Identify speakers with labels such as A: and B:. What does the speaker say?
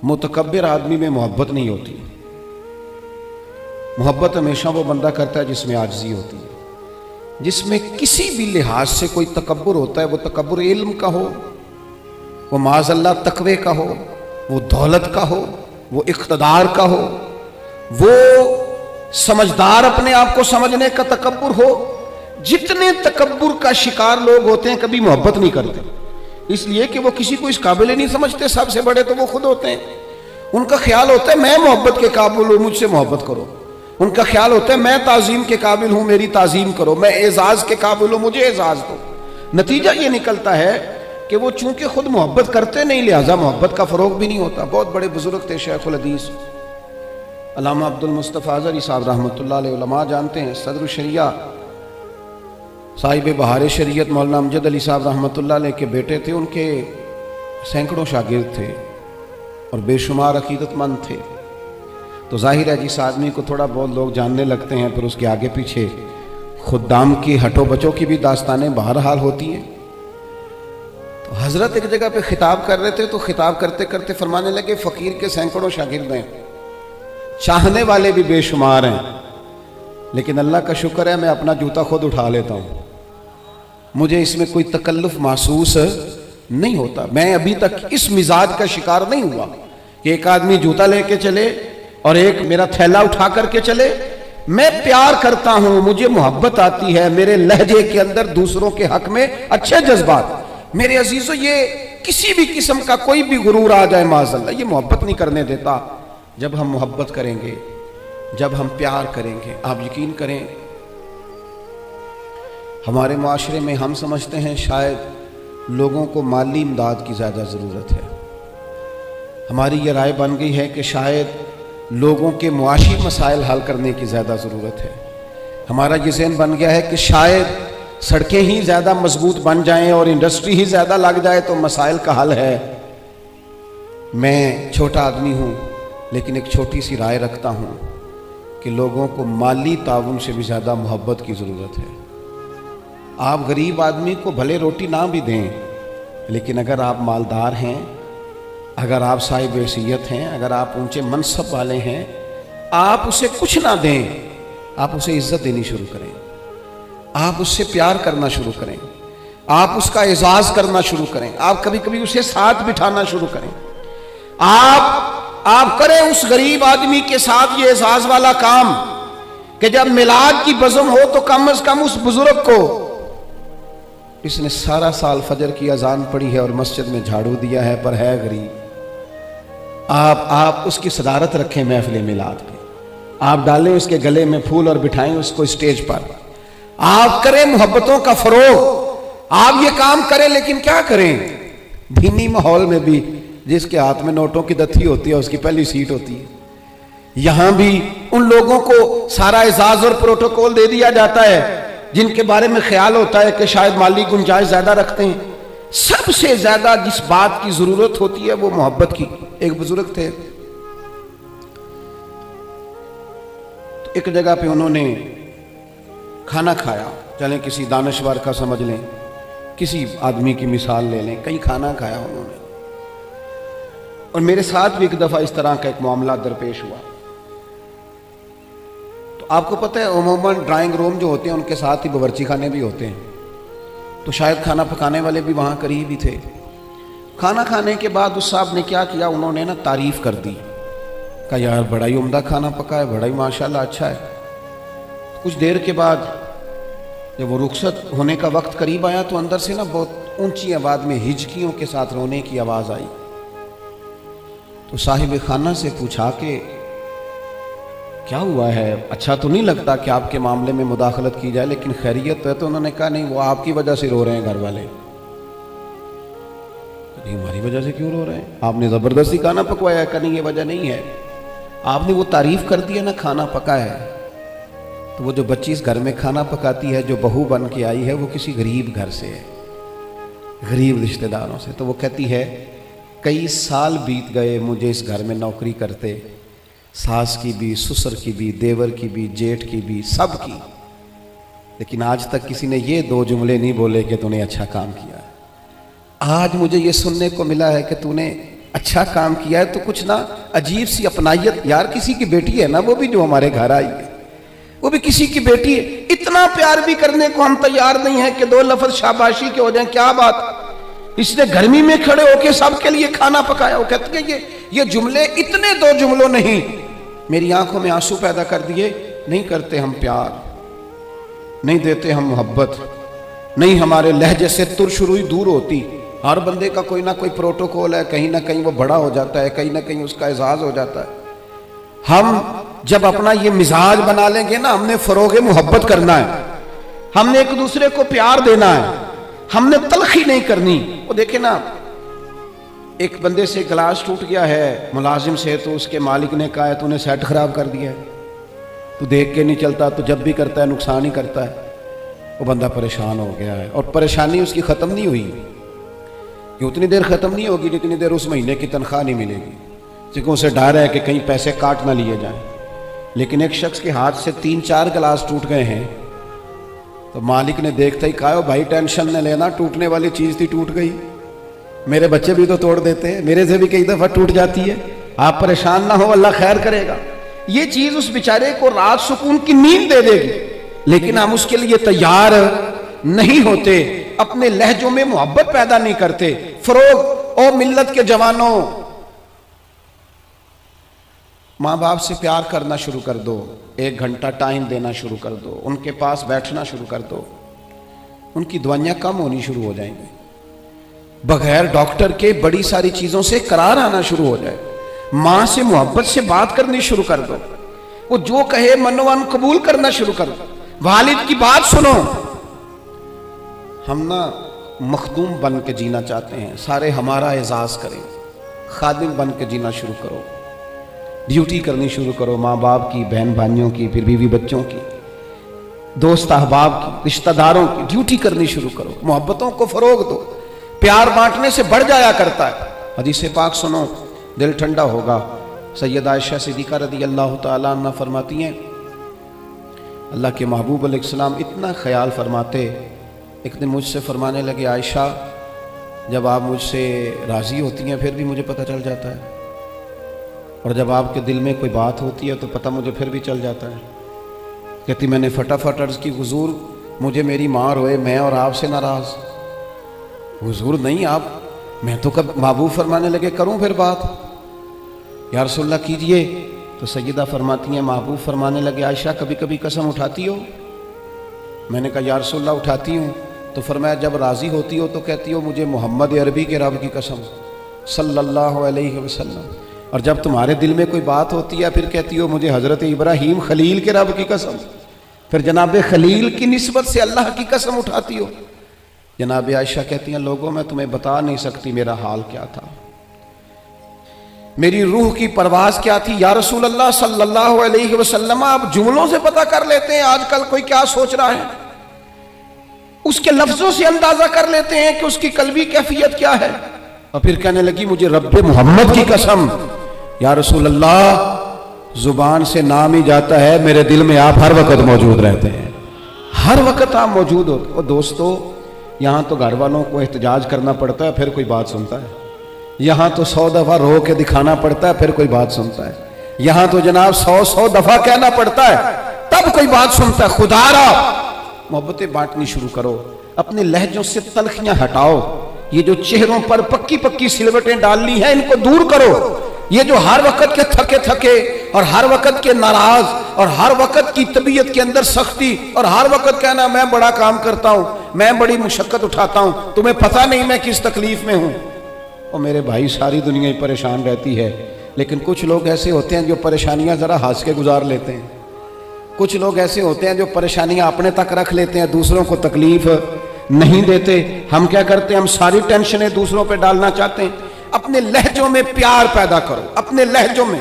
A: मुतकब्बिर आदमी में मोहब्बत नहीं होती। मोहब्बत हमेशा वो बंदा करता है जिसमें आजिज़ी होती है, जिसमें किसी भी लिहाज से कोई तकब्बुर होता है। वो तकब्बुर इल्म का हो, वो माज़अल्लाह तकवे का हो, वो दौलत का हो, वो इक़्तिदार का हो, वो समझदार अपने आप को समझने का तकब्बुर हो। जितने तकब्बुर का शिकार लोग होते हैं कभी मोहब्बत नहीं करते, इसलिए कि वो किसी को इस काबिल ही नहीं समझते। सबसे बड़े तो वो खुद होते हैं। उनका ख्याल होता है मैं मोहब्बत के काबिल हूं, मुझसे मोहब्बत करो। उनका ख्याल होता है मैं ताज़ीम के काबिल हूं, मेरी ताज़ीम करो। मैं एजाज के काबिल हूं, मुझे एजाज दो। नतीजा ये निकलता है कि वो चूंकि खुद मोहब्बत करते नहीं, लिहाजा मोहब्बत का फरोग भी नहीं होता। बहुत बड़े बुजुर्ग थे शेखुल हदीस अल्लामा अब्दुल मुस्तफ़ा अज़हरी साहब रहमतुल्लाह अलैह, उलमा जानते हैं, सदर शरिया साहिब बहार शरीयत मौलाना अमजद अली साहब रहमतुल्लाह अलैह के बेटे थे। उनके सैकड़ों शागिर्द थे और बेशुमार अकीदतमंद थे। तो जाहिर है जिस आदमी को थोड़ा बहुत लोग जानने लगते हैं फिर उसके आगे पीछे खुद्दाम की हटो बचों की भी दास्तानें बहरहाल होती हैं। तो हजरत एक जगह पे खिताब कर रहे थे, तो खिताब करते करते फरमाने लगे फ़कीर के सैकड़ों शागिर्द हैं, चाहने वाले भी बेशुमार हैं, लेकिन अल्लाह का शुक्र है मैं अपना जूता खुद उठा लेता हूँ, मुझे इसमें कोई तकल्लुफ महसूस नहीं होता। मैं अभी तक इस मिजाज का शिकार नहीं हुआ कि एक आदमी जूता लेके चले और एक मेरा थैला उठा करके चले। मैं प्यार करता हूं, मुझे मोहब्बत आती है, मेरे लहजे के अंदर दूसरों के हक में अच्छे जज्बात। मेरे अजीजों, ये किसी भी किस्म का कोई भी गुरूर आ जाए माज़अल्लाह, ये मोहब्बत नहीं करने देता। जब हम मोहब्बत करेंगे, जब हम प्यार करेंगे, आप यकीन करें हमारे माशरे में हम समझते हैं शायद लोगों को माली इमदाद की ज़्यादा ज़रूरत है। हमारी ये राय बन गई है कि शायद लोगों के मुआशी मसाइल हल करने की ज़्यादा ज़रूरत है। हमारा ये ज़हन बन गया है कि शायद सड़कें ही ज़्यादा मजबूत बन जाएं और इंडस्ट्री ही ज़्यादा लग जाए तो मसाइल का हल है। मैं छोटा आदमी हूँ लेकिन एक छोटी सी राय रखता हूँ कि लोगों को माली ताउन से भी ज़्यादा मोहब्बत की ज़रूरत है। आप गरीब आदमी को भले रोटी ना भी दें, लेकिन अगर आप मालदार हैं, अगर आप साहिब हैसियत हैं, अगर आप ऊंचे मनसब वाले हैं, आप उसे कुछ ना दें, आप उसे इज्जत देनी शुरू करें, आप उससे प्यार करना शुरू करें, आप उसका एजाज करना शुरू करें, आप कभी कभी उसे साथ बिठाना शुरू करें। आप करें उस गरीब आदमी के साथ ये एजाज वाला काम कि जब मिलाद की बज़म हो तो कम से कम उस बुजुर्ग को, इसने सारा साल फजर की अजान पढ़ी है और मस्जिद में झाड़ू दिया है पर है गरीब, आप उसकी सदारत रखें महफिल मिलाद पे, आप डालें उसके गले में फूल और बिठाएं उसको स्टेज पर, आप करें मोहब्बतों का फरोग। आप ये काम करें, लेकिन क्या करें, दीनी माहौल में भी जिसके हाथ में नोटों की दथी होती है उसकी पहली सीट होती है। यहां भी उन लोगों को सारा एजाज और प्रोटोकॉल दे दिया जाता है जिनके बारे में ख्याल होता है कि शायद माली गुंजाइश ज्यादा रखते हैं। सबसे ज्यादा जिस बात की जरूरत होती है वो मोहब्बत की। एक बुजुर्ग थे, तो एक जगह पे उन्होंने खाना खाया, चलें किसी दानश्वर का समझ लें, किसी आदमी की मिसाल ले लें, कहीं खाना खाया उन्होंने, और मेरे साथ भी एक दफा इस तरह का एक मामला दरपेश हुआ। तो आपको पता है उमूमन ड्राइंग रूम जो होते हैं उनके साथ ही बावर्ची खाने भी होते हैं, तो शायद खाना पकाने वाले भी वहाँ करीब ही थे। खाना खाने के बाद उस साहब ने क्या किया, उन्होंने ना तारीफ़ कर दी, कहा यार बड़ा ही उम्दा खाना पका है, बड़ा ही माशाल्लाह अच्छा है। कुछ देर के बाद जब वो रुखसत होने का वक्त करीब आया तो अंदर से ना बहुत ऊंची आवाज़ में हिचकियों के साथ रोने की आवाज़ आई। तो साहिब खाना से पूछा कि क्या हुआ है, अच्छा तो नहीं लगता कि आपके मामले में मुदाखलत की जाए, लेकिन खैरियत है? तो उन्होंने कहा नहीं, वो आपकी वजह से रो रहे हैं घर वाले। नहीं, हमारी वजह से क्यों रो रहे हैं, आपने ज़बरदस्ती खाना पकवाया? का नहीं, ये वजह नहीं है, आपने वो तारीफ़ कर दी है ना खाना पका है। तो वो जो बच्ची इस घर में खाना पकाती है, जो बहू बन के आई है, वो किसी गरीब घर से है, गरीब रिश्तेदारों से। तो वो कहती है कई साल बीत गए मुझे इस घर में नौकरी करते, सास की भी, ससुर की भी, देवर की भी, जेठ की भी, सब की, लेकिन आज तक किसी ने ये दो जुमले नहीं बोले कि तूने अच्छा काम किया। आज मुझे ये सुनने को मिला है कि तूने अच्छा काम किया है तो कुछ ना अजीब सी अपनाइयत, यार किसी की बेटी है ना वो भी जो हमारे घर आई है, वो भी किसी की बेटी है, इतना प्यार भी करने को हम तैयार नहीं है कि 2 लफ्ज शाबाशी के हो जाए। क्या बात, इसने गर्मी में खड़े होके सबके लिए खाना पकाया। वो कहते हैं ये जुमले इतने 2 जुमलों नहीं मेरी आंखों में आंसू पैदा कर दिए। नहीं करते हम प्यार, नहीं देते हम मोहब्बत, नहीं हमारे लहजे से तुरशुरुई दूर होती। हर बंदे का कोई ना कोई प्रोटोकॉल है, कहीं ना कहीं वो बड़ा हो जाता है, कहीं ना कहीं उसका एजाज हो जाता है। हम जब अपना ये मिजाज बना लेंगे ना, हमने फरोगे मोहब्बत करना है, हमने एक दूसरे को प्यार देना है, हमने तलखी नहीं करनी। वो देखे ना, एक बंदे से गिलास टूट गया है मुलाजिम से, तो उसके मालिक ने कहा है तूने सेट खराब कर दिया है, तू देख के नहीं चलता, तो जब भी करता है नुकसान ही करता है। वो बंदा परेशान हो गया है और परेशानी उसकी ख़त्म नहीं हुई, कि उतनी देर ख़त्म नहीं होगी जितनी देर उस महीने की तनख्वाह नहीं मिलेगी, क्योंकि उसे डर है कि कहीं पैसे काट ना लिए जाएं। लेकिन एक शख्स के हाथ से 3-4 गिलास टूट गए हैं, तो मालिक ने देखते ही कहा भाई टेंशन न लेना, टूटने वाली चीज़ थी टूट गई, मेरे बच्चे भी तो तोड़ देते हैं, मेरे से भी कई दफ़ा टूट जाती है, आप परेशान ना हो, अल्लाह खैर करेगा। ये चीज़ उस बेचारे को रात सुकून की नींद दे देगी, लेकिन हम उसके लिए तैयार नहीं होते, अपने लहजों में मोहब्बत पैदा नहीं करते। फरोग और मिल्लत के जवानों, माँ बाप से प्यार करना शुरू कर दो, 1 घंटा टाइम देना शुरू कर दो, उनके पास बैठना शुरू कर दो, उनकी दवाइयाँ कम होनी शुरू हो जाएंगी, बगैर डॉक्टर के बड़ी सारी चीज़ों से करार आना शुरू हो जाए। माँ से मोहब्बत से बात करनी शुरू कर दो, वो जो कहे मनोवन कबूल करना शुरू कर दो, वालिद की बात सुनो। हम ना मखदूम बन के जीना चाहते हैं, सारे हमारा एजाज करें, खादिम बन के जीना शुरू करो, ड्यूटी करनी शुरू करो, माँ बाप की, बहन भाइयों की, फिर बीवी बच्चों की, दोस्त अहबाब की, रिश्तेदारों की ड्यूटी करनी शुरू करो, मोहब्बतों को फरोग दो, प्यार बांटने से बढ़ जाया करता है। हदीस पाक सुनो, दिल ठंडा होगा। सैयदा आयशा सिद्दीक़ा रज़ी अल्लाह तआला अन्हा फरमाती हैं, अल्लाह के महबूब अलैहिस्सलाम इतना ख्याल फरमाते, एक दिन मुझसे फरमाने लगे, आयशा जब आप मुझसे राज़ी होती हैं फिर भी मुझे पता चल जाता है, और जब आपके दिल में कोई बात होती है तो पता मुझे फिर भी चल जाता है। कहती मैंने फटाफट अर्ज़ की, हुज़ूर मुझे मेरी माँ रोए, मैं और आपसे नाराज़। हुज़ूर नहीं आप, मैं तो कब महबूब फरमाने लगे करूं फिर बात, या रसूलल्लाह कीजिए। तो सैयदा फरमाती हैं, महबूब फरमाने लगे, आयशा कभी कभी कसम उठाती हो? मैंने कहा या रसूलल्लाह उठाती हूँ। तो फरमाया जब राज़ी होती हो तो कहती हो मुझे मोहम्मद अरबी के रब की कसम सल्लल्लाहु अलैहि वसल्लम, और जब तुम्हारे दिल में कोई बात होती है फिर कहती हो मुझे हज़रत इब्राहीम खलील के रब की कसम, फिर जनाब खलील की निस्बत से अल्लाह की कसम उठाती हो। जनाब आयशा कहती हैं, लोगों मैं तुम्हें बता नहीं सकती मेरा हाल क्या था, मेरी रूह की परवाज़ क्या थी। या रसूल अल्लाह सल्लल्लाहु अलैहि वसल्लम, आप जुमलों से पता कर लेते हैं आजकल कोई क्या सोच रहा है, उसके लफ्जों से अंदाजा कर लेते हैं कि उसकी कल्बी कैफियत क्या है। और फिर कहने लगी मुझे रब्बे मोहम्मद की कसम, या रसूल अल्लाह जुबान से नाम ही जाता है, मेरे दिल में आप हर वक्त मौजूद रहते हैं, हर वक्त आप मौजूद होते। और दोस्तों यहाँ तो घर वालों को एहतजाज करना पड़ता है फिर कोई बात सुनता है, यहाँ तो 100 दफ़ा रो के दिखाना पड़ता है फिर कोई बात सुनता है, यहाँ तो जनाब 100 दफ़ा कहना पड़ता है तब कोई बात सुनता है। खुदारा मोहब्बतें बांटनी शुरू करो, अपने लहजों से तलखियाँ हटाओ, ये जो चेहरों पर पक्की पक्की सिलवटें डाल ली हैं इनको दूर करो। ये जो हर वक्त के थके थके और हर वक्त के नाराज और हर वक्त की तबीयत के अंदर सख्ती और हर वक्त कहना मैं बड़ा काम करता हूँ, मैं बड़ी मुशक्कत उठाता हूँ, तुम्हें पता नहीं मैं किस तकलीफ में हूँ। और मेरे भाई सारी दुनिया ही परेशान रहती है, लेकिन कुछ लोग ऐसे होते हैं जो परेशानियाँ ज़रा हंस के गुजार लेते हैं, कुछ लोग ऐसे होते हैं जो परेशानियाँ अपने तक रख लेते हैं, दूसरों को तकलीफ नहीं देते। हम क्या करते हैं, हम सारी टेंशनें दूसरों पे डालना चाहते हैं। अपने लहजों में प्यार पैदा करो, अपने लहजों में